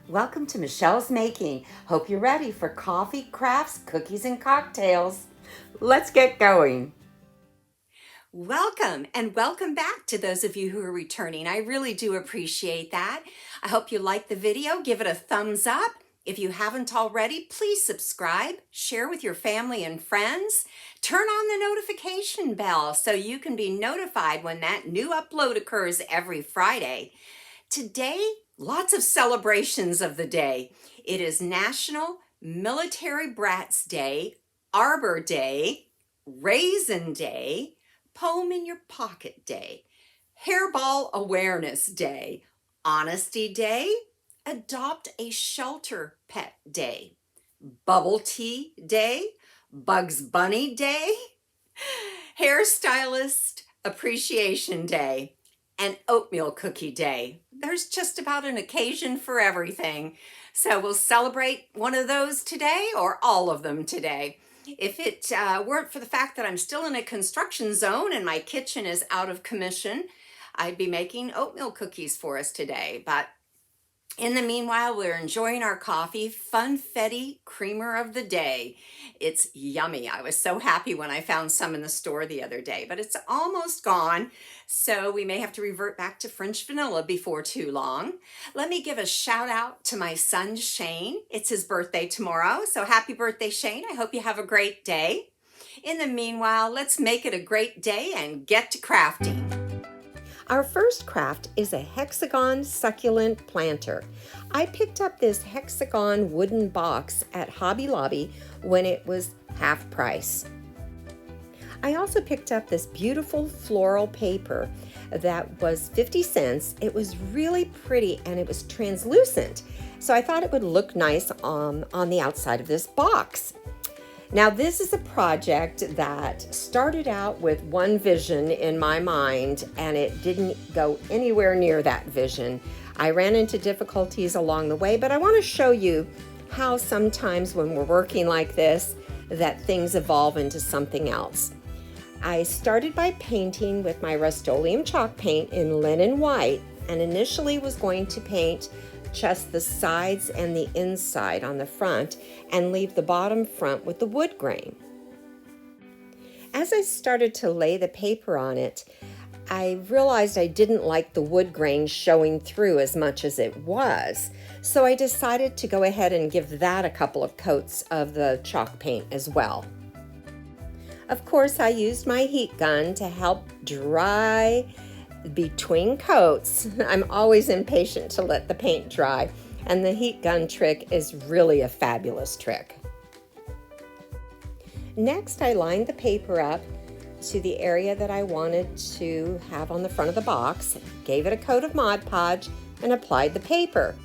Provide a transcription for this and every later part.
Welcome to Michelle's Making. Hope you're ready for coffee, crafts, cookies, and cocktails. Let's get going. Welcome and welcome back to those of you who are returning. I really do appreciate that. I hope you like the video. Give it a thumbs up. If you haven't already, please subscribe, share with your family and friends. Turn on the notification bell so you can be notified when that new upload occurs every Friday. Today, lots of celebrations of the day. It is National Military Brats Day, Arbor Day, Raisin Day, Poem in Your Pocket Day, Hairball Awareness Day, Honesty Day, Adopt a Shelter Pet Day, Bubble Tea Day, Bugs Bunny Day, Hairstylist Appreciation Day, and Oatmeal Cookie Day. There's just about an occasion for everything. So we'll celebrate one of those today or all of them today. If it weren't for the fact that I'm still in a construction zone and my kitchen is out of commission, I'd be making oatmeal cookies for us today. But in the meanwhile, we're enjoying our coffee, Funfetti Creamer of the Day. It's yummy. I was so happy when I found some in the store the other day, but it's almost gone, so we may have to revert back to French vanilla before too long. Let me give a shout out to my son, Shane. It's his birthday tomorrow, so happy birthday, Shane. I hope you have a great day. In the meanwhile, let's make it a great day and get to crafting. Our first craft is a Hexagon succulent planter. I picked up this Hexagon wooden box at Hobby Lobby when it was half price. I also picked up this beautiful floral paper that was 50 cents. It was really pretty and it was translucent, so I thought it would look nice on the outside of this box. Now, this is a project that started out with one vision in my mind, and it didn't go anywhere near that vision. I ran into difficulties along the way, but I want to show you how sometimes when we're working like this, that things evolve into something else. I started by painting with my Rust-Oleum chalk paint in linen white, and initially was going to paint just the sides and the inside on the front and leave the bottom front with the wood grain. As I started to lay the paper on it, I realized I didn't like the wood grain showing through as much as it was, so I decided to go ahead and give that a couple of coats of the chalk paint as well. Of course, I used my heat gun to help dry between coats. I'm always impatient to let the paint dry, and the heat gun trick is really a fabulous trick. Next, I lined the paper up to the area that I wanted to have on the front of the box, gave it a coat of Mod Podge, and applied the paper.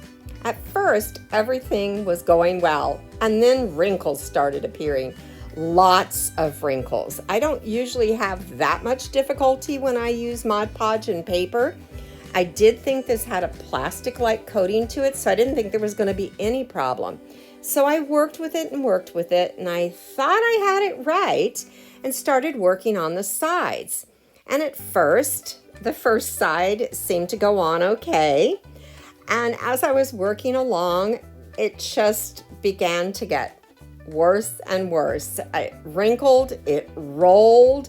At first, everything was going well, and then wrinkles started appearing. Lots of wrinkles. I don't usually have that much difficulty when I use Mod Podge and paper. I did think this had a plastic-like coating to it, so I didn't think there was going to be any problem. So I worked with it, and I thought I had it right and started working on the sides. And at first, the first side seemed to go on okay. And as I was working along, it just began to get worse and worse. It wrinkled, it rolled,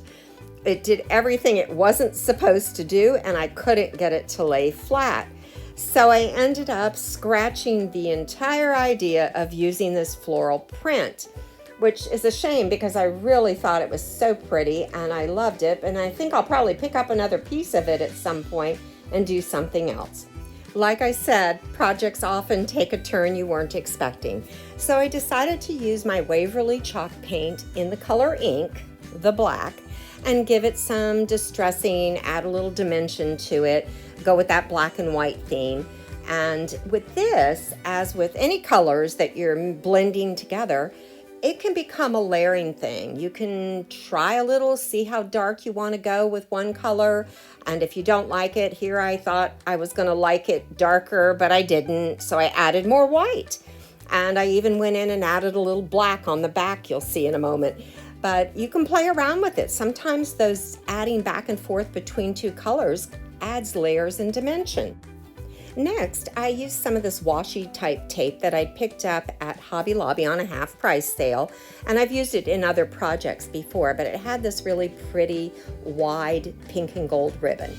it did everything it wasn't supposed to do, and I couldn't get it to lay flat. So I ended up scratching the entire idea of using this floral print, which is a shame because I really thought it was so pretty and I loved it, and I think I'll probably pick up another piece of it at some point and do something else. Like I said, projects often take a turn you weren't expecting. So I decided to use my Waverly chalk paint in the color ink, the black, and give it some distressing, add a little dimension to it, go with that black and white theme. And with this, as with any colors that you're blending together, it can become a layering thing. You can try a little, see how dark you want to go with one color. And if you don't like it, here I thought I was going to like it darker, but I didn't. So I added more white. And I even went in and added a little black on the back, you'll see in a moment. But you can play around with it. Sometimes those adding back and forth between two colors adds layers and dimension. Next, I used some of this washi type tape that I picked up at Hobby Lobby on a half price sale, and I've used it in other projects before, but it had this really pretty wide pink and gold ribbon.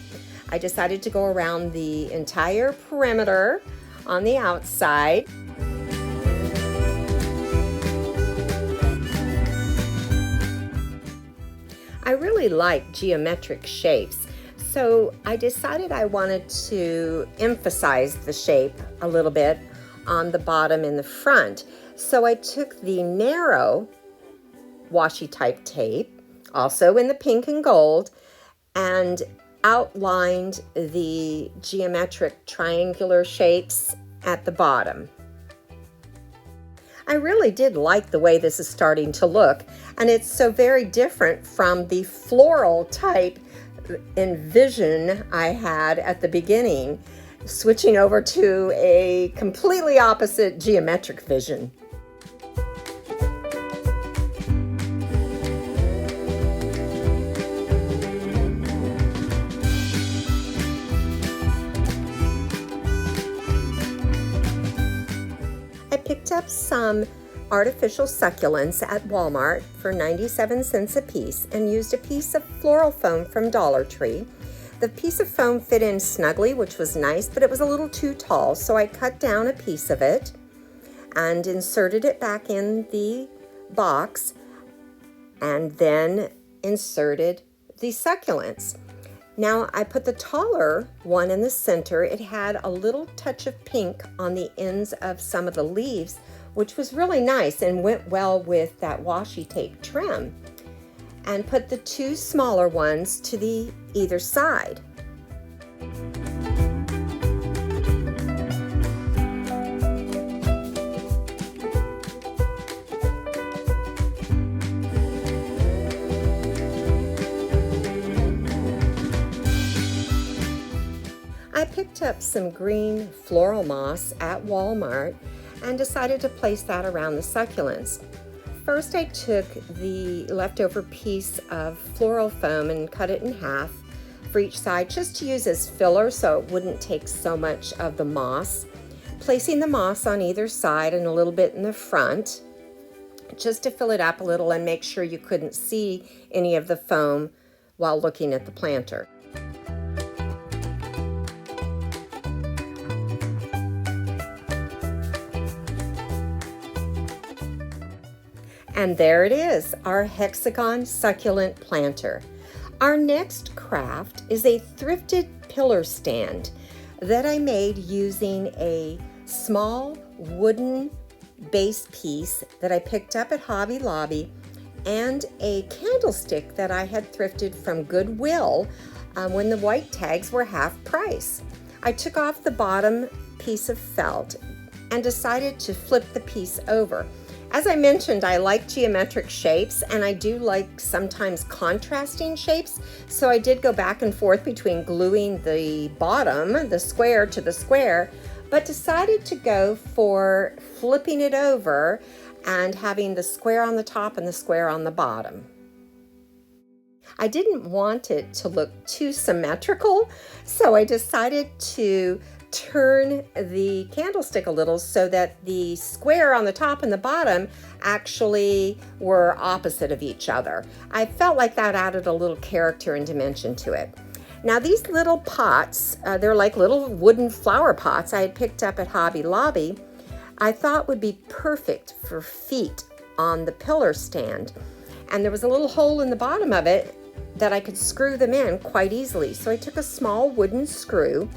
I decided to go around the entire perimeter on the outside. I really like geometric shapes, so I decided I wanted to emphasize the shape a little bit on the bottom and the front. So I took the narrow washi type tape, also in the pink and gold, and outlined the geometric triangular shapes at the bottom. I really did like the way this is starting to look, and it's so very different from the floral type envision I had at the beginning, switching over to a completely opposite geometric vision. I picked up some artificial succulents at Walmart for 97 cents a piece and used a piece of floral foam from Dollar Tree. The piece of foam fit in snugly, which was nice, but it was a little too tall, so I cut down a piece of it and inserted it back in the box and then inserted the succulents. Now I put the taller one in the center. It had a little touch of pink on the ends of some of the leaves, which was really nice and went well with that washi tape trim. And put the two smaller ones to the either side. I picked up some green floral moss at Walmart and decided to place that around the succulents. First, I took the leftover piece of floral foam and cut it in half for each side, just to use as filler so it wouldn't take so much of the moss. Placing the moss on either side and a little bit in the front, just to fill it up a little and make sure you couldn't see any of the foam while looking at the planter. And there it is, our Hexagon succulent planter. Our next craft is a thrifted pillar stand that I made using a small wooden base piece that I picked up at Hobby Lobby and a candlestick that I had thrifted from Goodwill when the white tags were half price. I took off the bottom piece of felt and decided to flip the piece over. As I mentioned, I like geometric shapes and I do like sometimes contrasting shapes, so I did go back and forth between gluing the bottom, the square to the square, but decided to go for flipping it over and having the square on the top and the square on the bottom. I didn't want it to look too symmetrical, so I decided to turn the candlestick a little so that the square on the top and the bottom actually were opposite of each other. I felt like that added a little character and dimension to it. Now these little pots, they're like little wooden flower pots I had picked up at Hobby Lobby, I thought would be perfect for feet on the pillar stand. And there was a little hole in the bottom of it that I could screw them in quite easily. So I took a small wooden screw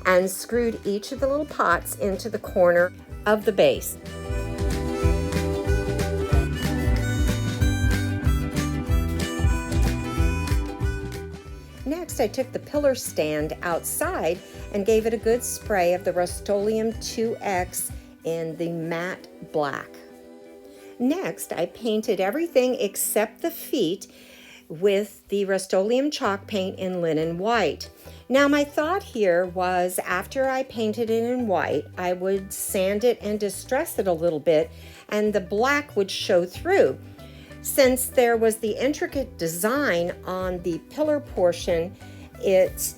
and screwed each of the little pots into the corner of the base. Next, I took the pillar stand outside and gave it a good spray of the Rust-Oleum 2X in the matte black. Next, I painted everything except the feet with the Rust-Oleum chalk paint in linen white. Now my thought here was after I painted it in white, I would sand it and distress it a little bit and the black would show through. Since there was the intricate design on the pillar portion, it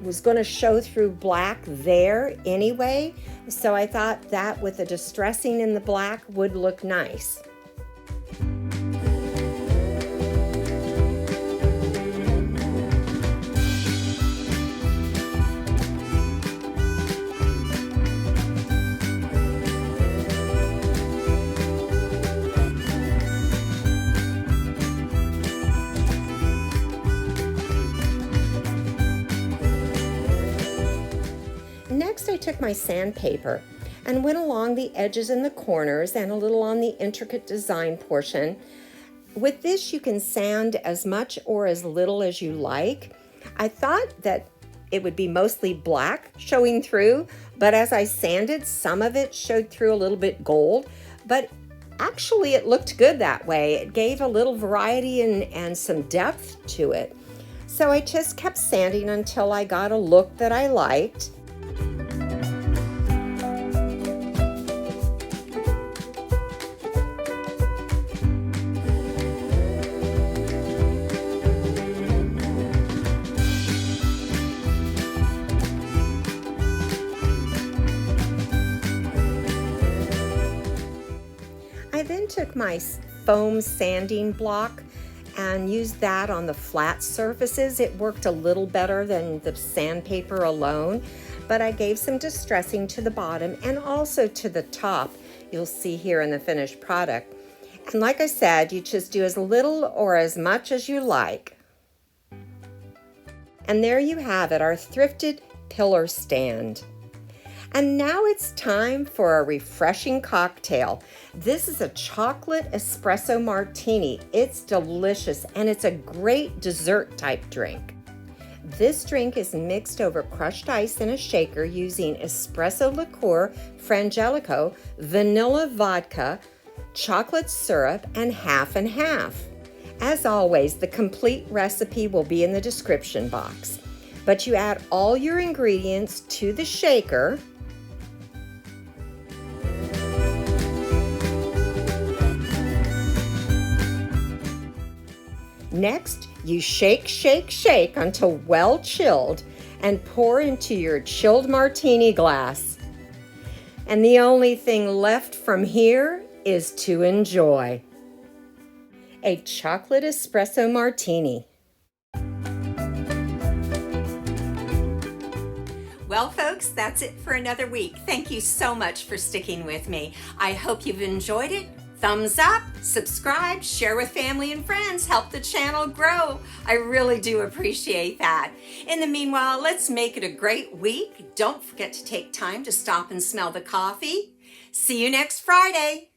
was going to show through black there anyway, so I thought that with the distressing in the black would look nice. Next, I took my sandpaper and went along the edges and the corners and a little on the intricate design portion. With this, you can sand as much or as little as you like. I thought that it would be mostly black showing through, but as I sanded, some of it showed through a little bit gold, but actually it looked good that way. It gave a little variety and some depth to it. So I just kept sanding until I got a look that I liked. I then took my foam sanding block and used that on the flat surfaces. It worked a little better than the sandpaper alone, but I gave some distressing to the bottom and also to the top. You'll see here in the finished product. And like I said, you just do as little or as much as you like. And there you have it, our thrifted pillar stand. And now it's time for a refreshing cocktail. This is a chocolate espresso martini. It's delicious and it's a great dessert type drink. This drink is mixed over crushed ice in a shaker using espresso liqueur, Frangelico, vanilla vodka, chocolate syrup, and half and half. As always, the complete recipe will be in the description box. But you add all your ingredients to the shaker. Next, you shake, shake, shake until well chilled and pour into your chilled martini glass. And the only thing left from here is to enjoy. A chocolate espresso martini. Well, folks, that's it for another week. Thank you so much for sticking with me. I hope you've enjoyed it. Thumbs up, subscribe, share with family and friends, help the channel grow. I really do appreciate that. In the meanwhile, let's make it a great week. Don't forget to take time to stop and smell the coffee. See you next Friday.